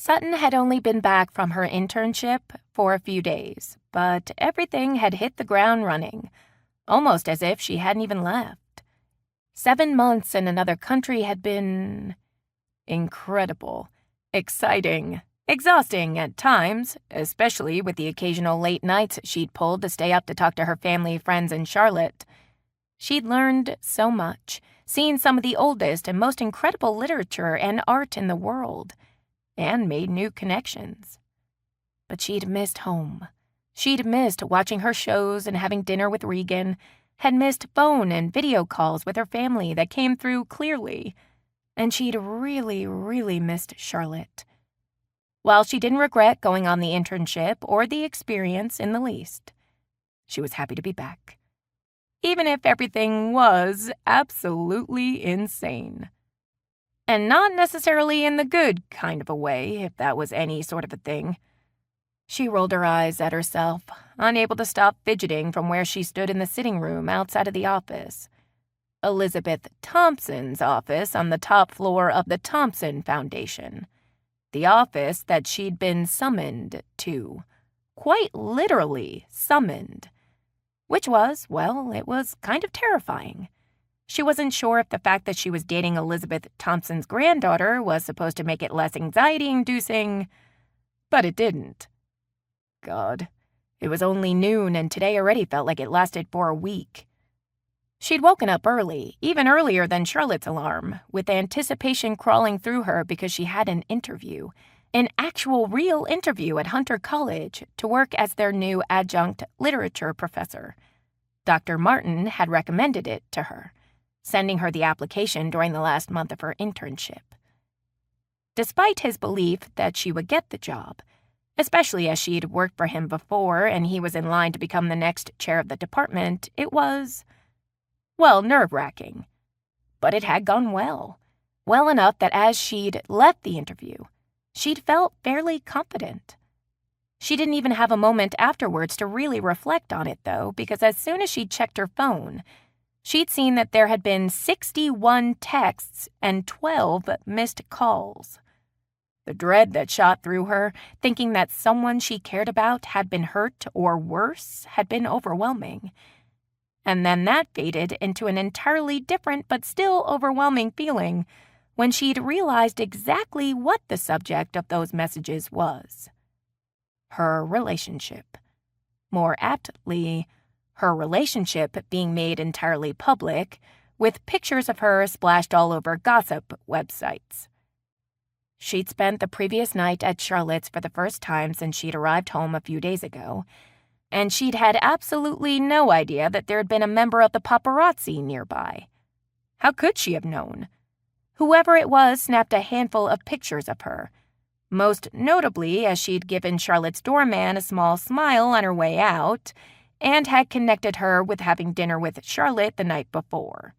Sutton had only been back from her internship for a few days, but everything had hit the ground running, almost as if she hadn't even left. 7 months in another country had been incredible, exciting, exhausting at times, especially with the occasional late nights she'd pulled to stay up to talk to her family, friends, and Charlotte. She'd learned so much, seen some of the oldest and most incredible literature and art in the world, and made new connections. But she'd missed home. She'd missed watching her shows and having dinner with Regan, had missed phone and video calls with her family that came through clearly, and she'd really, really missed Charlotte. While she didn't regret going on the internship or the experience in the least, she was happy to be back, even if everything was absolutely insane. And not necessarily in the good kind of a way, if that was any sort of a thing. She rolled her eyes at herself, unable to stop fidgeting from where she stood in the sitting room outside of the office. Elizabeth Thompson's office on the top floor of the Thompson Foundation. The office that she'd been summoned to. Quite literally summoned. Which was, well, it was kind of terrifying. She wasn't sure if the fact that she was dating Elizabeth Thompson's granddaughter was supposed to make it less anxiety-inducing, but it didn't. God, it was only noon, and today already felt like it lasted for a week. She'd woken up early, even earlier than Charlotte's alarm, with anticipation crawling through her because she had an interview, an actual real interview at Hunter College to work as their new adjunct literature professor. Dr. Martin had recommended it to her, sending her the application during the last month of her internship. Despite his belief that she would get the job, especially as she'd worked for him before and he was in line to become the next chair of the department, it was, well, nerve-wracking. But it had gone well. Well enough that as she'd left the interview, she'd felt fairly confident. She didn't even have a moment afterwards to really reflect on it, though, because as soon as she'd checked her phone, she'd seen that there had been 61 texts and 12 missed calls. The dread that shot through her, thinking that someone she cared about had been hurt or worse, had been overwhelming. And then that faded into an entirely different but still overwhelming feeling when she'd realized exactly what the subject of those messages was. Her relationship. More aptly, her relationship being made entirely public, with pictures of her splashed all over gossip websites. She'd spent the previous night at Charlotte's for the first time since she'd arrived home a few days ago, and she'd had absolutely no idea that there had been a member of the paparazzi nearby. How could she have known? Whoever it was snapped a handful of pictures of her, most notably as she'd given Charlotte's doorman a small smile on her way out and had connected her with having dinner with Charlotte the night before.